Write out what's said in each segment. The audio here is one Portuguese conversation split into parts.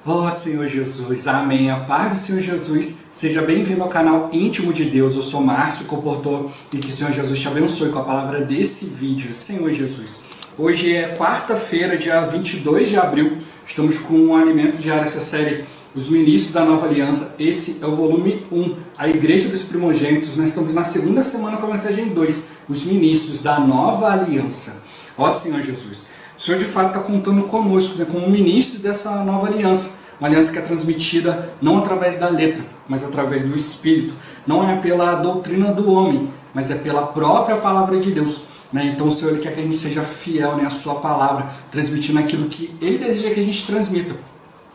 Oh Senhor Jesus, amém. A paz do Senhor Jesus, seja bem-vindo ao canal Íntimo de Deus. Eu sou Márcio Comportor e que o Senhor Jesus te abençoe com a palavra desse vídeo. Senhor Jesus, hoje é quarta-feira, dia 22 de abril. Estamos com um alimento diário, essa série Os Ministros da Nova Aliança. Esse é o volume 1, a Igreja dos Primogênitos. Nós estamos na segunda semana com a mensagem 2, Os Ministros da Nova Aliança. Ó Senhor Jesus, o Senhor de fato está contando conosco, como ministros dessa nova aliança. Uma aliança que é transmitida não através da letra, mas através do Espírito. Não é pela doutrina do homem, mas é pela própria palavra de Deus. Então o Senhor Ele quer que a gente seja fiel à sua palavra, transmitindo aquilo que Ele deseja que a gente transmita.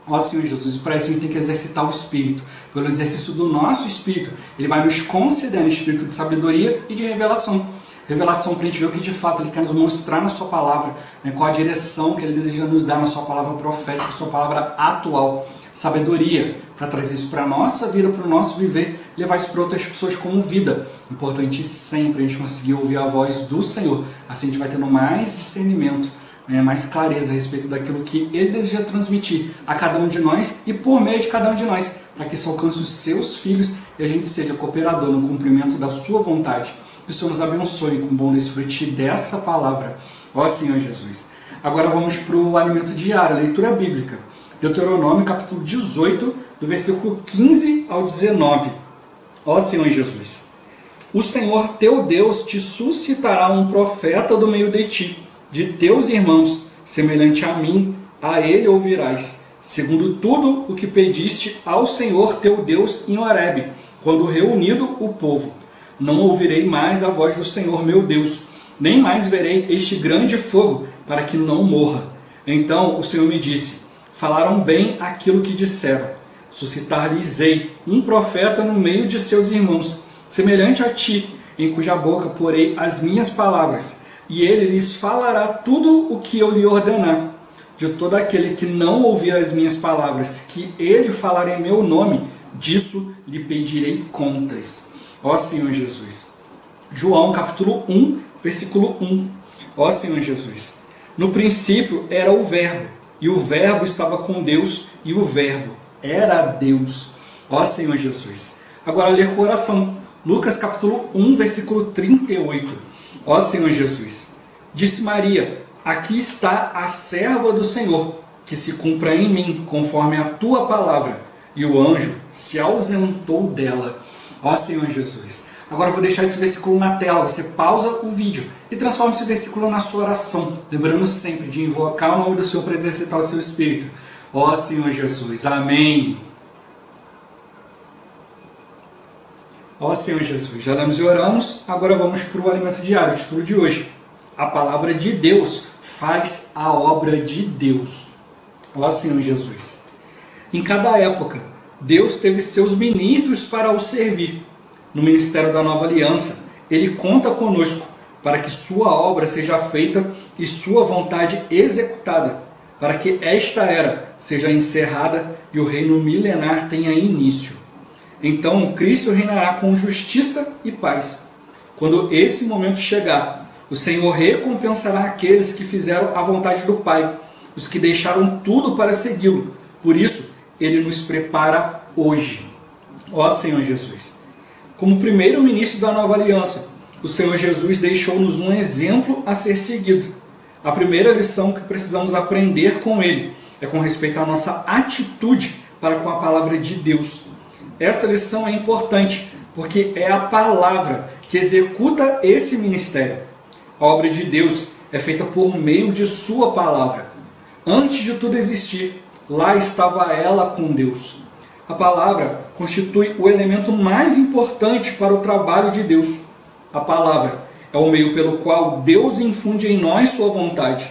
Ó Senhor Jesus, para isso a gente tem que exercitar o Espírito. Pelo exercício do nosso Espírito, Ele vai nos concedendo espírito de sabedoria e de revelação. Revelação para a gente ver o que de fato Ele quer nos mostrar na sua palavra, qual a direção que Ele deseja nos dar na sua palavra profética, na sua palavra atual. Sabedoria para trazer isso para a nossa vida, para o nosso viver, e levar isso para outras pessoas como vida. Importante sempre a gente conseguir ouvir a voz do Senhor, assim a gente vai tendo mais discernimento, mais clareza a respeito daquilo que Ele deseja transmitir a cada um de nós e por meio de cada um de nós, para que isso alcance os seus filhos e a gente seja cooperador no cumprimento da sua vontade. Que o Senhor nos abençoe com o bom desfrute dessa palavra. Ó Senhor Jesus. Agora vamos para o alimento diário, a leitura bíblica. Deuteronômio capítulo 18, do versículo 15 ao 19. Ó Senhor Jesus. O Senhor teu Deus te suscitará um profeta do meio de ti, de teus irmãos, semelhante a mim, a ele ouvirás, segundo tudo o que pediste ao Senhor teu Deus em Horebe, quando reunido o povo. Não ouvirei mais a voz do Senhor meu Deus, nem mais verei este grande fogo, para que não morra. Então o Senhor me disse, falaram bem aquilo que disseram. Suscitar-lhes-ei um profeta no meio de seus irmãos, semelhante a ti, em cuja boca porei as minhas palavras, e ele lhes falará tudo o que eu lhe ordenar. De todo aquele que não ouvir as minhas palavras, que ele falar em meu nome, disso lhe pedirei contas. Ó Senhor Jesus. João capítulo 1, versículo 1. Ó Senhor Jesus. No princípio era o Verbo, e o Verbo estava com Deus, e o Verbo era Deus. Ó Senhor Jesus. Agora ler com oração. Lucas capítulo 1, versículo 38. Ó Senhor Jesus. Disse Maria, aqui está a serva do Senhor, que se cumpra em mim, conforme a tua palavra. E o anjo se ausentou dela. Ó Senhor Jesus. Agora eu vou deixar esse versículo na tela. Você pausa o vídeo e transforma esse versículo na sua oração. Lembrando sempre de invocar o nome do Senhor para exercitar o seu espírito. Ó Senhor Jesus. Amém. Ó Senhor Jesus. Já damos e oramos. Agora vamos para o alimento diário, o título de hoje. A palavra de Deus faz a obra de Deus. Ó Senhor Jesus. Em cada época, Deus teve seus ministros para o servir. No ministério da Nova Aliança, Ele conta conosco para que sua obra seja feita e sua vontade executada, para que esta era seja encerrada e o reino milenar tenha início. Então Cristo reinará com justiça e paz. Quando esse momento chegar, o Senhor recompensará aqueles que fizeram a vontade do Pai, os que deixaram tudo para segui-lo. Por isso, Ele nos prepara hoje. Ó Senhor Jesus. Como primeiro ministro da Nova Aliança, o Senhor Jesus deixou-nos um exemplo a ser seguido. A primeira lição que precisamos aprender com Ele é com respeito à nossa atitude para com a palavra de Deus. Essa lição é importante, porque é a palavra que executa esse ministério. A obra de Deus é feita por meio de sua palavra. Antes de tudo existir, lá estava ela com Deus. A palavra constitui o elemento mais importante para o trabalho de Deus. A palavra é o meio pelo qual Deus infunde em nós sua vontade.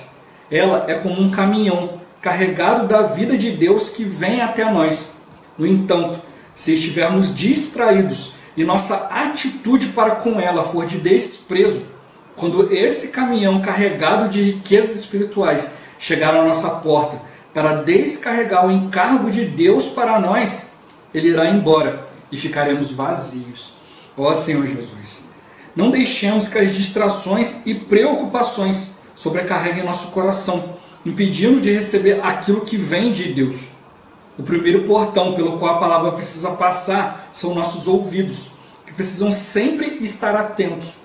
Ela é como um caminhão carregado da vida de Deus que vem até nós. No entanto, se estivermos distraídos e nossa atitude para com ela for de desprezo, quando esse caminhão carregado de riquezas espirituais chegar à nossa porta para descarregar o encargo de Deus para nós, Ele irá embora e ficaremos vazios. Ó Senhor Jesus, não deixemos que as distrações e preocupações sobrecarreguem nosso coração, impedindo de receber aquilo que vem de Deus. O primeiro portão pelo qual a palavra precisa passar são nossos ouvidos, que precisam sempre estar atentos.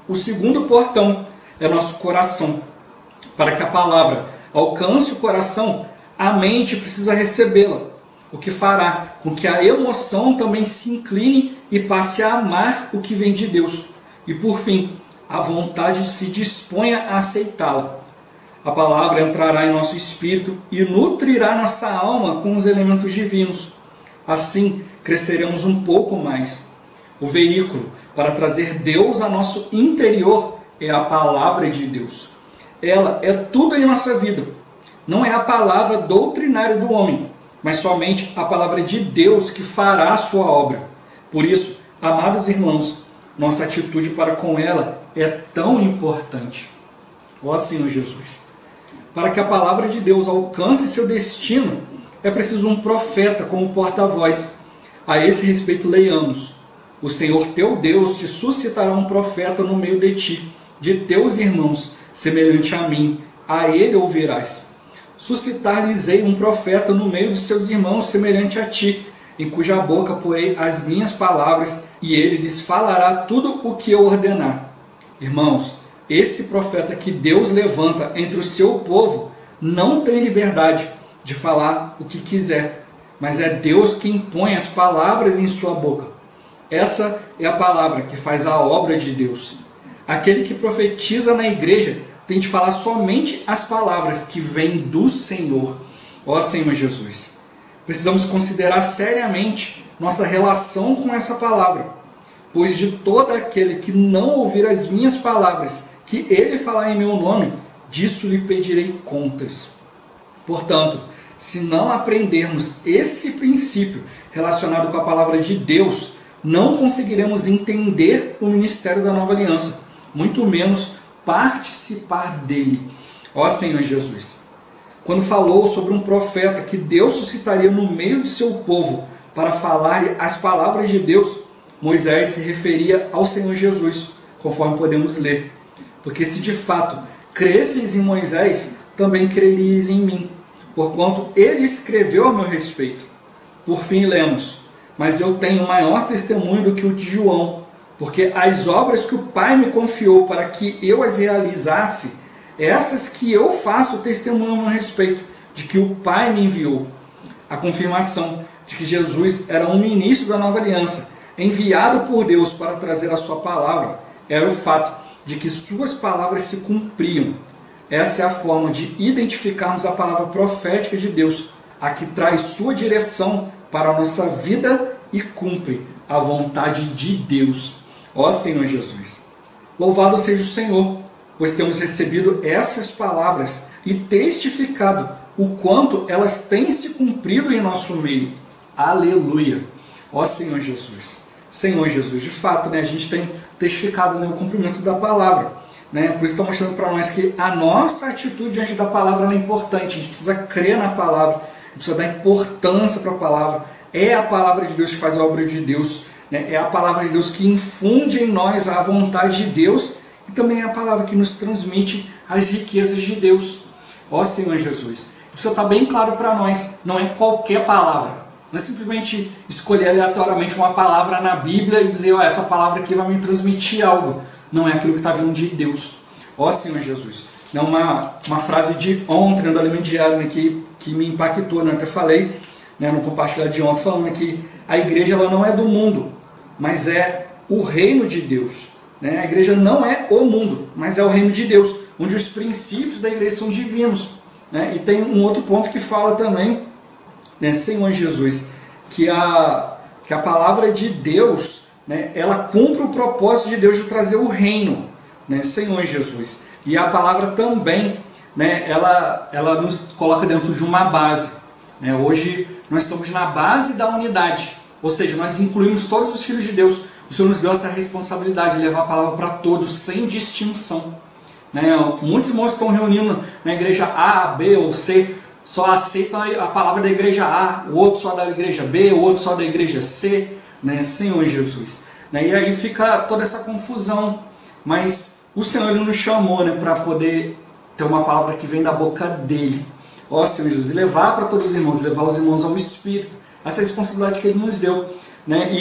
O segundo portão é nosso coração. Para que a palavra alcance o coração, a mente precisa recebê-la, o que fará com que a emoção também se incline e passe a amar o que vem de Deus. E por fim, a vontade se disponha a aceitá-la. A palavra entrará em nosso espírito e nutrirá nossa alma com os elementos divinos. Assim, cresceremos um pouco mais. O veículo para trazer Deus a nosso interior é a palavra de Deus. Ela é tudo em nossa vida. Não é a palavra doutrinária do homem, mas somente a palavra de Deus que fará a sua obra. Por isso, amados irmãos, nossa atitude para com ela é tão importante. Ó Senhor Jesus, para que a palavra de Deus alcance seu destino, é preciso um profeta como porta-voz. A esse respeito, leiamos: o Senhor teu Deus te suscitará um profeta no meio de ti, de teus irmãos, semelhante a mim, a ele ouvirás. Suscitar-lhes-ei um profeta no meio de seus irmãos, semelhante a ti, em cuja boca porei as minhas palavras, e ele lhes falará tudo o que eu ordenar. Irmãos, esse profeta que Deus levanta entre o seu povo não tem liberdade de falar o que quiser, mas é Deus quem põe as palavras em sua boca. Essa é a palavra que faz a obra de Deus. Aquele que profetiza na igreja tem de falar somente as palavras que vêm do Senhor. Ó Senhor Jesus, precisamos considerar seriamente nossa relação com essa palavra, pois de todo aquele que não ouvir as minhas palavras, que ele falar em meu nome, disso lhe pedirei contas. Portanto, se não aprendermos esse princípio relacionado com a palavra de Deus, não conseguiremos entender o ministério da nova aliança, muito menos participar dele. Ó Senhor Jesus, quando falou sobre um profeta que Deus suscitaria no meio de seu povo para falar as palavras de Deus, Moisés se referia ao Senhor Jesus, conforme podemos ler. Porque se de fato cresceis em Moisés, também creríeis em mim, porquanto ele escreveu a meu respeito. Por fim lemos: mas eu tenho maior testemunho do que o de João, porque as obras que o Pai me confiou para que eu as realizasse, essas que eu faço testemunho a meu respeito, de que o Pai me enviou. A confirmação de que Jesus era um ministro da nova aliança, enviado por Deus para trazer a sua palavra, era o fato de que suas palavras se cumpriam. Essa é a forma de identificarmos a palavra profética de Deus, a que traz sua direção para a nossa vida e cumpre a vontade de Deus. Ó Senhor Jesus, louvado seja o Senhor, pois temos recebido essas palavras e testificado o quanto elas têm se cumprido em nosso meio. Aleluia! Ó Senhor Jesus. Senhor Jesus, de fato, a gente tem testificado o cumprimento da palavra. Por isso está mostrando para nós que a nossa atitude diante da palavra é importante. A gente precisa crer na palavra, a gente precisa dar importância para a palavra. É a palavra de Deus que faz a obra de Deus. É a palavra de Deus que infunde em nós a vontade de Deus e também é a palavra que nos transmite as riquezas de Deus. Ó Senhor Jesus, isso está bem claro para nós, não é qualquer palavra. Não é simplesmente escolher aleatoriamente uma palavra na Bíblia e dizer, essa palavra aqui vai me transmitir algo. Não é aquilo que está vindo de Deus. Ó Senhor Jesus. É uma frase de ontem, do Alimento Diário, que me impactou. Eu até falei no compartilhar de ontem, falando que a igreja ela não é do mundo, mas é o reino de Deus. A igreja não é o mundo, mas é o reino de Deus, onde os princípios da igreja são divinos. E tem um outro ponto que fala também, Senhor Jesus, que a palavra de Deus, ela cumpre o propósito de Deus de trazer o reino, Senhor Jesus. E a palavra também, ela nos coloca dentro de uma base. Hoje nós estamos na base da unidade, ou seja, nós incluímos todos os filhos de Deus. O Senhor nos deu essa responsabilidade de levar a palavra para todos, sem distinção. Muitos irmãos estão reunindo na igreja A, B ou C, só aceitam a palavra da igreja A, o outro só da igreja B, o outro só da igreja C, Senhor Jesus. E aí fica toda essa confusão, mas o Senhor ele nos chamou para poder ter uma palavra que vem da boca dele. ó Senhor Jesus, e levar para todos os irmãos, levar os irmãos ao Espírito, essa responsabilidade que Ele nos deu, né?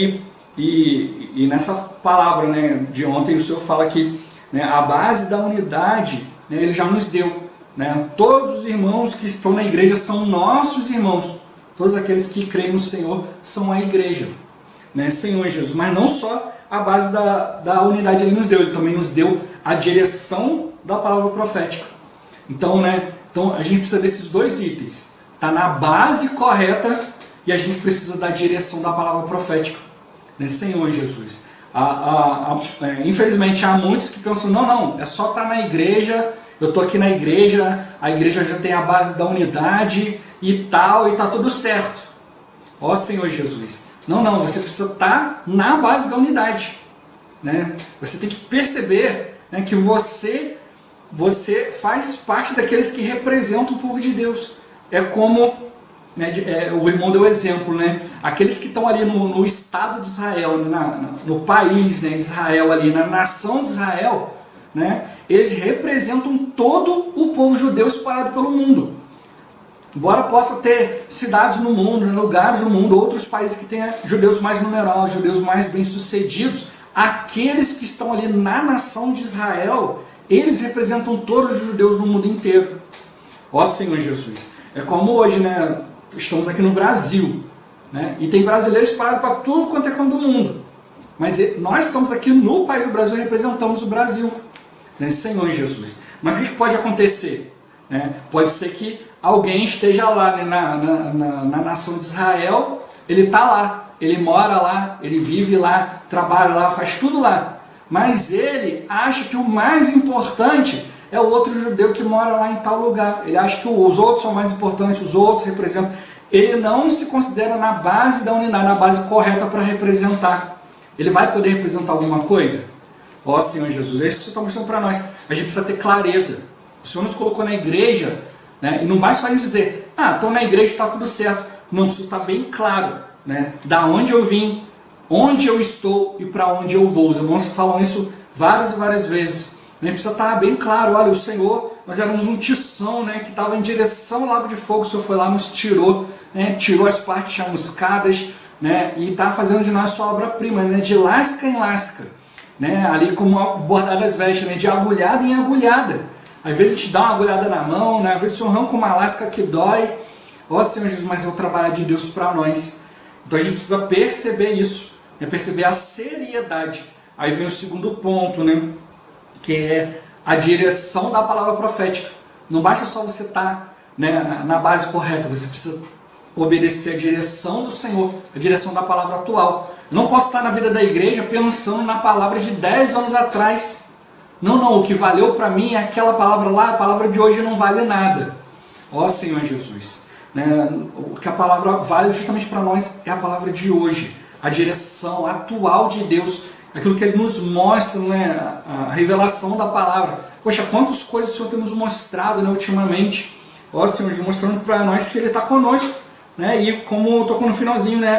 E nessa palavra, né, de ontem o Senhor fala que, né, a base da unidade, né, Ele já nos deu, né? Todos os irmãos que estão na igreja são nossos irmãos, todos aqueles que creem no Senhor são a igreja, né? Senhor Jesus, mas não só a base da unidade Ele nos deu, Ele também nos deu a direção da palavra profética. Então, né, a gente precisa desses dois itens, está na base correta e a gente precisa da direção da palavra profética, né? Senhor Jesus. Infelizmente há muitos que pensam, não, é só estar na igreja, eu estou aqui na igreja, a igreja já tem a base da unidade e tal, e está tudo certo. Ó Senhor Jesus. Não, você precisa estar na base da unidade, né? Você tem que perceber, né, que você faz parte daqueles que representam o povo de Deus. É como, né, o irmão deu o exemplo, né? Aqueles que estão ali no Estado de Israel, no país, né, de Israel, ali, na nação de Israel, né, eles representam todo o povo judeu espalhado pelo mundo. Embora possa ter cidades no mundo, lugares no mundo, outros países que tenham judeus mais numerosos, judeus mais bem-sucedidos, aqueles que estão ali na nação de Israel, eles representam todos os judeus no mundo inteiro. Ó Senhor Jesus. É como hoje, né, estamos aqui no Brasil, né, e tem brasileiros espalhados para tudo quanto é canto do mundo. Mas nós estamos aqui no país do Brasil e representamos o Brasil, né, Senhor Jesus. Mas o que pode acontecer? Né? Pode ser que alguém esteja lá, né, na nação de Israel, ele está lá, ele mora lá, ele vive lá, trabalha lá, faz tudo lá. Mas ele acha que o mais importante é o outro judeu que mora lá em tal lugar. Ele acha que os outros são mais importantes, os outros representam. Ele não se considera na base da unidade, na base correta para representar. Ele vai poder representar alguma coisa? Ó Senhor Jesus, é isso que você está mostrando para nós. A gente precisa ter clareza. O Senhor nos colocou na igreja, né, e não vai só dizer, então na igreja está tudo certo. Não, isso está bem claro, né, da onde eu vim, onde eu estou e para onde eu vou. Os irmãos falam isso várias e várias vezes. A gente precisa estar bem claro, olha, o Senhor, nós éramos um tição, né, que estava em direção ao lago de fogo, o Senhor foi lá, nos tirou, né, tirou as partes chamuscadas, né, e está fazendo de nós sua obra-prima, né, de lasca em lasca, né, ali como bordar as vestes, né, de agulhada em agulhada. Às vezes te dá uma agulhada na mão, né, às vezes o Senhor arranca uma lasca que dói. Ó Senhor Jesus, mas é o trabalho de Deus para nós. Então a gente precisa perceber isso, né, perceber a seriedade. Aí vem o segundo ponto, né, que é a direção da palavra profética. Não basta só você estar, né, na base correta, você precisa obedecer a direção do Senhor, a direção da palavra atual. Eu não posso estar na vida da igreja pensando na palavra de 10 anos atrás. Não, o que valeu para mim é aquela palavra lá, a palavra de hoje não vale nada. Ó Senhor Jesus, né, o que a palavra vale justamente para nós é a palavra de hoje, a direção atual de Deus, aquilo que Ele nos mostra, né, a revelação da palavra. Poxa, quantas coisas o Senhor tem nos mostrado, né, ultimamente. Ó Senhor, mostrando para nós que Ele está conosco, né, e como tocou no finalzinho, né,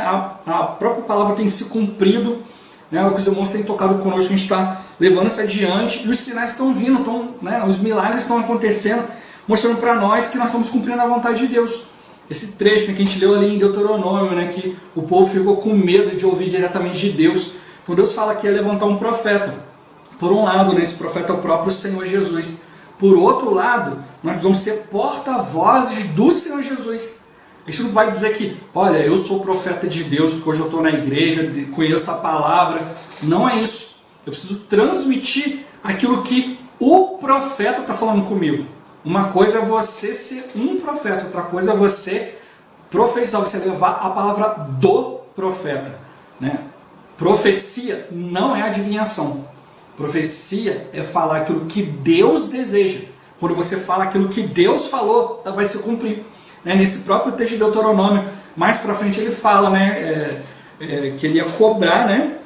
a própria palavra tem se cumprido, né, os irmãos têm tocado conosco, a gente está levando isso adiante, e os sinais estão vindo, né, os milagres estão acontecendo, mostrando para nós que nós estamos cumprindo a vontade de Deus. Esse trecho, né, que a gente leu ali em Deuteronômio, né, que o povo ficou com medo de ouvir diretamente de Deus. Então Deus fala que ia levantar um profeta. Por um lado, né, esse profeta é o próprio Senhor Jesus. Por outro lado, nós vamos ser porta-vozes do Senhor Jesus. A gente não vai dizer que, olha, eu sou profeta de Deus porque hoje eu estou na igreja, conheço a palavra. Não é isso. Eu preciso transmitir aquilo que o profeta está falando comigo. Uma coisa é você ser um profeta, outra coisa é você profetizar, você levar a palavra do profeta, né? Profecia não é adivinhação. Profecia é falar aquilo que Deus deseja. Quando você fala aquilo que Deus falou, vai se cumprir. Né? Nesse próprio texto de Deuteronômio, mais para frente ele fala, né, que ele ia cobrar, né,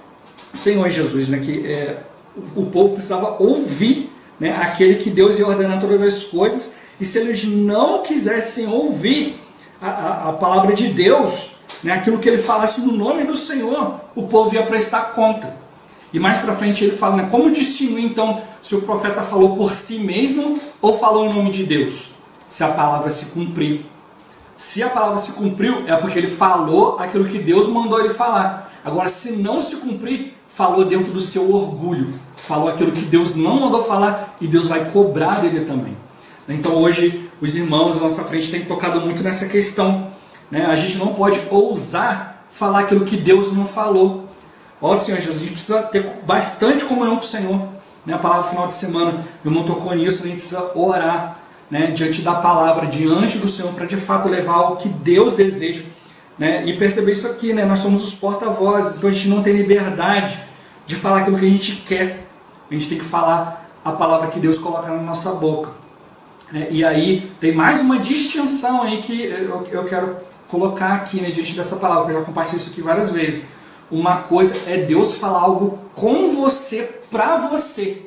Senhor Jesus, né, que o povo precisava ouvir, né, aquele que Deus ia ordenar todas as coisas, e se eles não quisessem ouvir a palavra de Deus, né, aquilo que ele falasse no nome do Senhor, o povo ia prestar conta. E mais para frente ele fala, né, como distinguir então se o profeta falou por si mesmo ou falou em nome de Deus? se a palavra se cumprir. Se a palavra se cumpriu, é porque ele falou aquilo que Deus mandou ele falar. Agora, se não se cumprir, falou dentro do seu orgulho. Falou aquilo que Deus não mandou falar e Deus vai cobrar dele também. Então hoje, os irmãos à nossa frente têm tocado muito nessa questão. A gente não pode ousar falar aquilo que Deus não falou. Ó Senhor Jesus, a gente precisa ter bastante comunhão com o Senhor. A palavra final de semana, o irmão tocou nisso, a gente precisa orar diante da palavra, diante do Senhor, para de fato levar o que Deus deseja. E perceber isso aqui, nós somos os porta-vozes, então a gente não tem liberdade de falar aquilo que a gente quer. A gente tem que falar a palavra que Deus coloca na nossa boca. E aí tem mais uma distinção aí que eu quero colocar aqui diante dessa palavra, que eu já compartilhei isso aqui várias vezes. Uma coisa é Deus falar algo com você, para você.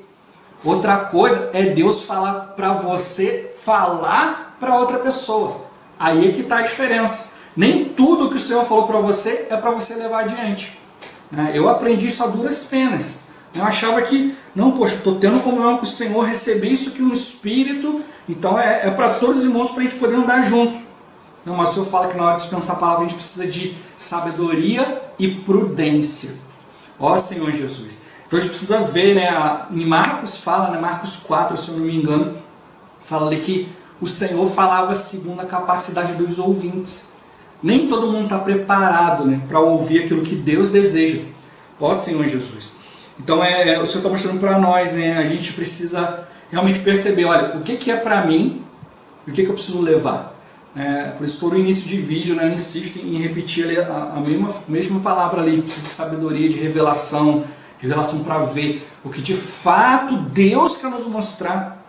Outra coisa é Deus falar para você, falar para outra pessoa. Aí é que está a diferença. Nem tudo que o Senhor falou para você é para você levar adiante. Eu aprendi isso a duras penas. Eu achava que, não, poxa, estou tendo comunhão com o Senhor, receber isso aqui no Espírito, então é para todos os irmãos, para a gente poder andar junto. Não, mas o Senhor fala que na hora de dispensar a palavra a gente precisa de sabedoria e prudência. Ó Senhor Jesus. Então a gente precisa ver, em Marcos fala, Marcos 4, se eu não me engano, fala ali que o Senhor falava segundo a capacidade dos ouvintes. Nem todo mundo está preparado para ouvir aquilo que Deus deseja. Ó Senhor Jesus. Então o Senhor está mostrando para nós, a gente precisa realmente perceber, olha, o que é para mim e o que eu preciso levar. Por isso todo o início de vídeo, eu insisto em repetir ali a mesma palavra ali, de sabedoria, de revelação para ver o que de fato Deus quer nos mostrar,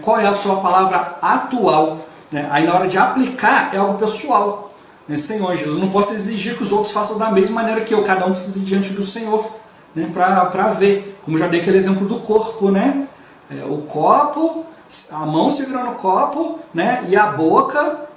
qual é a sua palavra atual. Aí na hora de aplicar é algo pessoal. Senhor Jesus, eu não posso exigir que os outros façam da mesma maneira que eu, cada um precisa ir diante do Senhor, para ver, como já dei aquele exemplo do corpo, o copo, a mão segurando o copo, e a boca,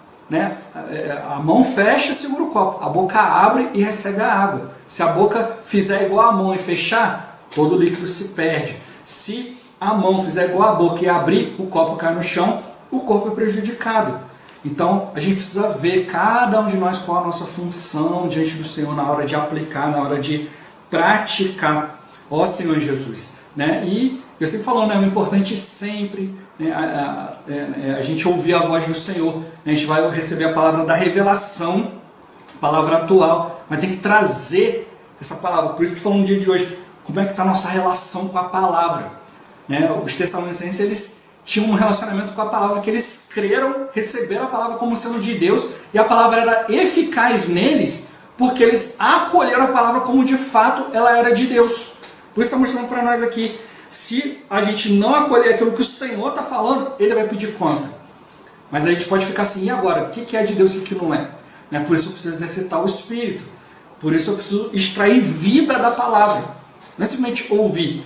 a mão fecha e segura o copo, a boca abre e recebe a água. Se a boca fizer igual a mão e fechar, todo o líquido se perde. Se a mão fizer igual a boca e abrir, o copo cai no chão, o corpo é prejudicado. Então a gente precisa ver cada um de nós qual a nossa função diante do Senhor na hora de aplicar, na hora de praticar. Ó Senhor Jesus. E eu sempre falando, o importante sempre a gente ouvir a voz do Senhor. A gente vai receber a palavra da revelação, a palavra atual, mas tem que trazer essa palavra. Por isso que falando no dia de hoje, como é que está a nossa relação com a palavra. Os Tessalonicenses, eles tinham um relacionamento com a palavra, que eles creram, receberam a palavra como sendo de Deus, e a palavra era eficaz neles, porque eles acolheram a palavra como de fato ela era de Deus. Por isso está mostrando para nós aqui, se a gente não acolher aquilo que o Senhor está falando, Ele vai pedir conta. Mas a gente pode ficar assim, e agora? O que é de Deus e o que não é? Por isso eu preciso exercitar o Espírito. Por isso eu preciso extrair vida da palavra. Não é simplesmente ouvir.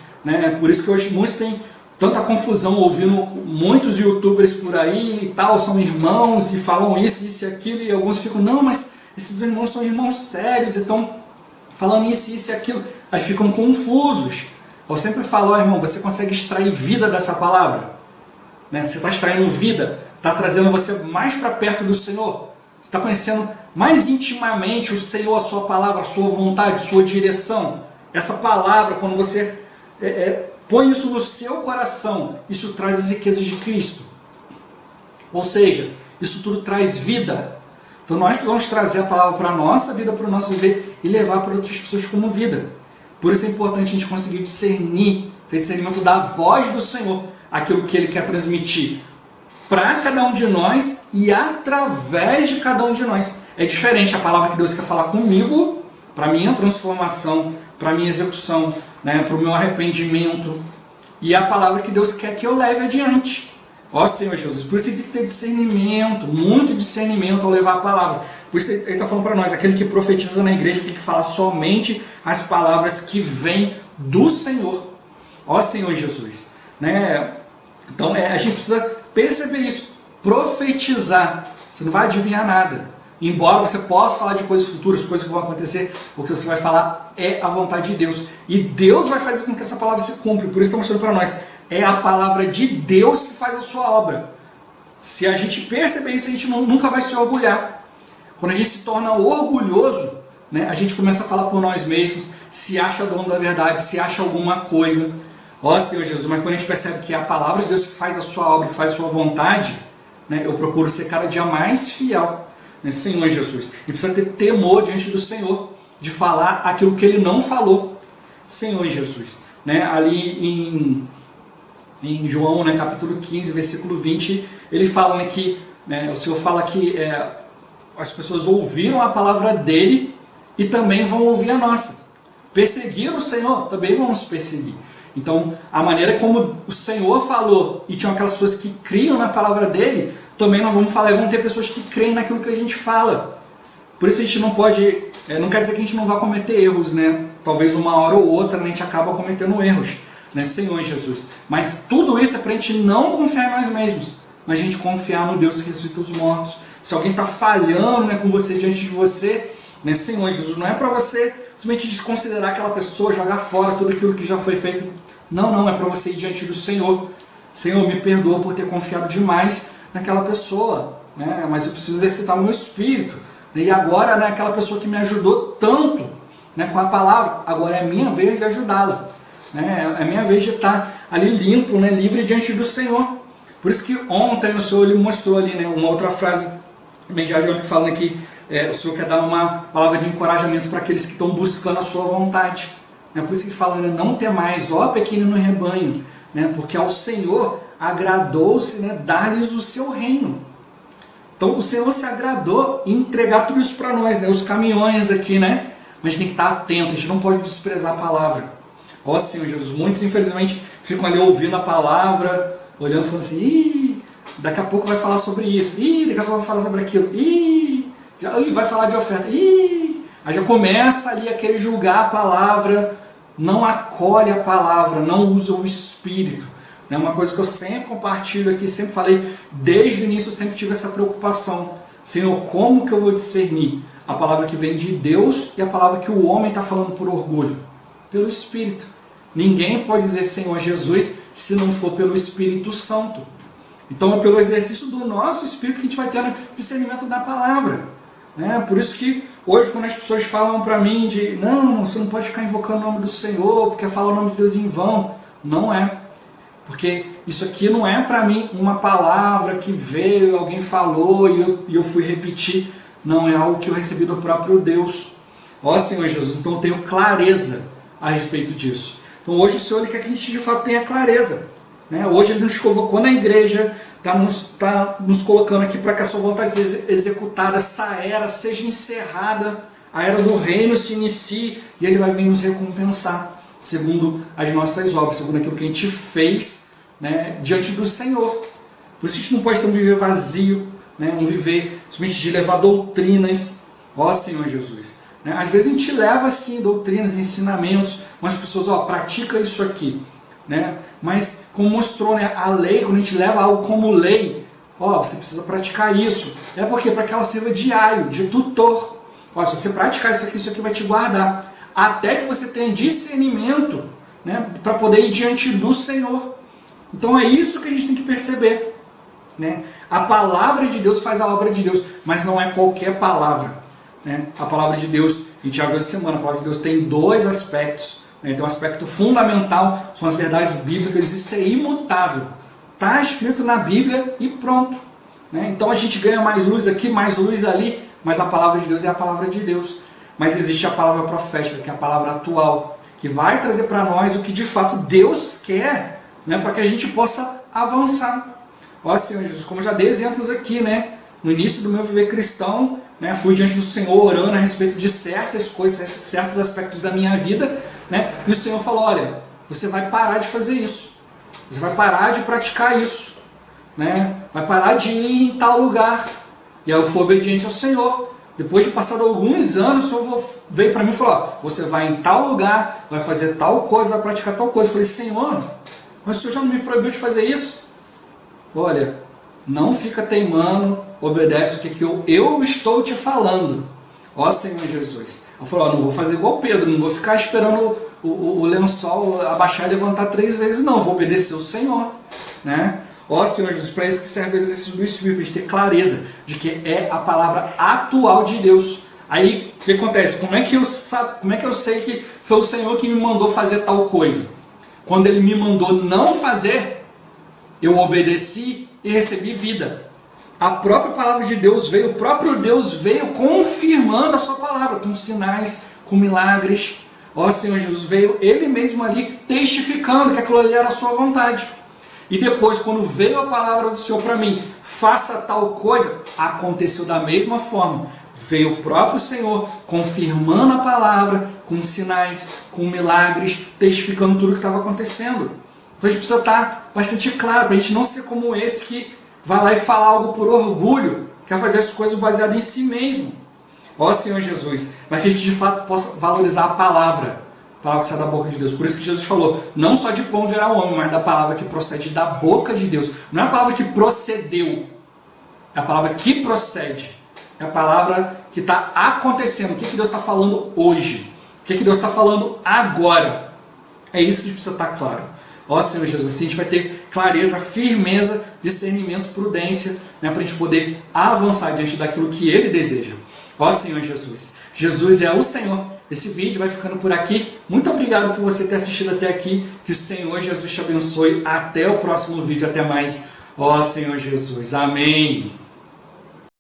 Por isso que hoje muitos têm tanta confusão ouvindo muitos youtubers por aí e tal, são irmãos e falam isso e aquilo, e alguns ficam, não, mas esses irmãos são irmãos sérios, então falando isso e aquilo, aí ficam confusos. Eu sempre falo, irmão, você consegue extrair vida dessa palavra? Você está extraindo vida, está trazendo você mais para perto do Senhor, você está conhecendo mais intimamente o Senhor, a sua palavra, a sua vontade, a sua direção. Essa palavra, quando você põe isso no seu coração, isso traz as riquezas de Cristo. Ou seja, isso tudo traz vida. Então nós precisamos trazer a palavra para a nossa vida, para o nosso viver e levar para outras pessoas como vida. Por isso é importante a gente conseguir discernir, ter discernimento da voz do Senhor, aquilo que Ele quer transmitir para cada um de nós e através de cada um de nós. É diferente a palavra que Deus quer falar comigo, para a minha transformação, para a minha execução, para o meu arrependimento, e a palavra que Deus quer que eu leve adiante. Ó Senhor Jesus, por isso tem que ter discernimento, muito discernimento ao levar a palavra. Por isso Ele está falando para nós, aquele que profetiza na igreja tem que falar somente as palavras que vêm do Senhor. Ó Senhor Jesus. Então a gente precisa perceber isso, profetizar. Você não vai adivinhar nada. Embora você possa falar de coisas futuras, coisas que vão acontecer, o que você vai falar é a vontade de Deus. E Deus vai fazer com que essa palavra se cumpra. Por isso está mostrando para nós, é a palavra de Deus que faz a sua obra. Se a gente perceber isso, a gente nunca vai se orgulhar. Quando a gente se torna orgulhoso, né, a gente começa a falar por nós mesmos, se acha dono da verdade, se acha alguma coisa. Ó Senhor Jesus, mas quando a gente percebe que é a palavra de Deus que faz a sua obra, que faz a sua vontade, né, eu procuro ser cada dia mais fiel, né, Senhor Jesus. E precisa ter temor diante do Senhor, de falar aquilo que Ele não falou, Senhor Jesus. Né, ali em João, né, capítulo 15, versículo 20, ele fala, né, que o Senhor fala que as pessoas ouviram a palavra dele e também vão ouvir a nossa. Perseguiram o Senhor, também vão nos perseguir. Então, a maneira como o Senhor falou e tinham aquelas pessoas que criam na palavra dele, também nós vamos falar, e vão ter pessoas que creem naquilo que a gente fala. Por isso a gente não pode, não quer dizer que a gente não vai cometer erros, né? Talvez uma hora ou outra a gente acaba cometendo erros, né, Senhor Jesus. Mas tudo isso é para a gente não confiar em nós mesmos, mas a gente confiar no Deus que ressuscita os mortos. Se alguém está falhando, né, com você, diante de você, né, Senhor Jesus, não é para você simplesmente desconsiderar aquela pessoa, jogar fora tudo aquilo que já foi feito. Não, é para você ir diante do Senhor. Senhor, me perdoa por ter confiado demais naquela pessoa, né, mas eu preciso exercitar o meu espírito. E agora, né, aquela pessoa que me ajudou tanto, né, com a palavra, agora é a minha vez de ajudá-la. Né, é a minha vez de estar ali limpo, né, livre diante do Senhor. Por isso que ontem o Senhor ele mostrou ali, né, uma outra frase, bem já de ontem, falando que o Senhor quer dar uma palavra de encorajamento para aqueles que estão buscando a sua vontade. Né, por isso que ele fala, né, não temais, ó pequenino rebanho, né, porque ao Senhor agradou-se, né, dar-lhes o seu reino. Então o Senhor se agradou em entregar tudo isso para nós, né, os caminhões aqui, né, mas a gente tem que estar atento, a gente não pode desprezar a palavra. Ó Senhor Jesus, muitos infelizmente ficam ali ouvindo a palavra, olhando e falando assim, ih, daqui a pouco vai falar sobre isso, ih, daqui a pouco vai falar sobre aquilo, ih, vai falar de oferta, ih, aí já começa ali a querer julgar a palavra, não acolhe a palavra, não usa o Espírito. É uma coisa que eu sempre compartilho aqui, sempre falei, desde o início eu sempre tive essa preocupação. Senhor, como que eu vou discernir a palavra que vem de Deus e a palavra que o homem está falando por orgulho? Pelo Espírito. Ninguém pode dizer Senhor Jesus se não for pelo Espírito Santo. Então é pelo exercício do nosso Espírito que a gente vai ter discernimento da palavra. Né? Por isso que hoje quando as pessoas falam para mim de não, você não pode ficar invocando o nome do Senhor, porque fala o nome de Deus em vão. Não é. Porque isso aqui não é para mim uma palavra que veio, alguém falou e eu fui repetir. Não, é algo que eu recebi do próprio Deus. Ó Senhor Jesus, então eu tenho clareza a respeito disso. Então hoje o Senhor ele quer que a gente de fato tenha clareza. Né? Hoje Ele nos colocou na igreja, está nos colocando aqui para que a sua vontade seja executada, essa era seja encerrada, a era do reino se inicie e Ele vai vir nos recompensar, segundo as nossas obras, segundo aquilo que a gente fez, né, diante do Senhor. Por isso a gente não pode ter um viver vazio, né, um viver simplesmente de levar doutrinas, ó Senhor Jesus. Às vezes a gente leva assim doutrinas, ensinamentos, mas as pessoas, pratica isso aqui. Né? Mas como mostrou, né, a lei, quando a gente leva algo como lei, você precisa praticar isso. É porque para que ela sirva de aio, de tutor. Se você praticar isso aqui vai te guardar. Até que você tenha discernimento, né, para poder ir diante do Senhor. Então é isso que a gente tem que perceber. Né? A palavra de Deus faz a obra de Deus, mas não é qualquer palavra. Né? A palavra de Deus, a gente já viu essa semana, a palavra de Deus tem dois aspectos. Né? Tem um aspecto fundamental, são as verdades bíblicas, isso é imutável. Está escrito na Bíblia e pronto. Né? Então a gente ganha mais luz aqui, mais luz ali, mas a palavra de Deus é a palavra de Deus. Mas existe a palavra profética, que é a palavra atual, que vai trazer para nós o que de fato Deus quer, né? Para que a gente possa avançar. Ó Senhor Jesus, como eu já dei exemplos aqui, né? No início do meu viver cristão, né, fui diante do Senhor orando a respeito de certas coisas, certos aspectos da minha vida, né, e o Senhor falou, olha, você vai parar de fazer isso, você vai parar de praticar isso, né, vai parar de ir em tal lugar. E aí eu fui obediente ao Senhor. Depois de passar alguns anos, o Senhor veio para mim e falou, você vai em tal lugar, vai fazer tal coisa, vai praticar tal coisa. Eu falei, Senhor, mas o Senhor já não me proibiu de fazer isso? Olha, não fica teimando, obedece o que eu estou te falando. Ó Senhor Jesus. Eu falei, não vou fazer igual Pedro, não vou ficar esperando o lençol abaixar e levantar 3 vezes, não. Vou obedecer o Senhor. Né? Ó Senhor Jesus, para isso que serve o exercício do Espírito, para a gente ter clareza de que é a palavra atual de Deus. Aí, o que acontece? Como é que eu sei que foi o Senhor que me mandou fazer tal coisa? Quando Ele me mandou não fazer, eu obedeci e recebi vida. A própria palavra de Deus veio, o próprio Deus veio confirmando a sua palavra, com sinais, com milagres. Ó Senhor Jesus, veio Ele mesmo ali testificando que aquilo ali era a sua vontade. E depois, quando veio a palavra do Senhor para mim, faça tal coisa, aconteceu da mesma forma. Veio o próprio Senhor confirmando a palavra, com sinais, com milagres, testificando tudo o que estava acontecendo. Então a gente precisa estar bastante claro, para a gente não ser como esse que vai lá e fala algo por orgulho, quer fazer as coisas baseadas em si mesmo. Ó Senhor Jesus, mas que a gente de fato possa valorizar a palavra que sai da boca de Deus. Por isso que Jesus falou, não só de pão virá o homem, mas da palavra que procede da boca de Deus. Não é a palavra que procedeu, é a palavra que procede. É a palavra que está acontecendo. O que Deus está falando hoje? O que Deus está falando agora? É isso que a gente precisa estar claro. Ó Senhor Jesus, assim a gente vai ter clareza, firmeza, discernimento, prudência, para a gente poder avançar diante daquilo que Ele deseja. Ó Senhor Jesus. Jesus é o Senhor. Esse vídeo vai ficando por aqui. Muito obrigado por você ter assistido até aqui. Que o Senhor Jesus te abençoe. Até o próximo vídeo. Até mais. Ó Senhor Jesus. Amém.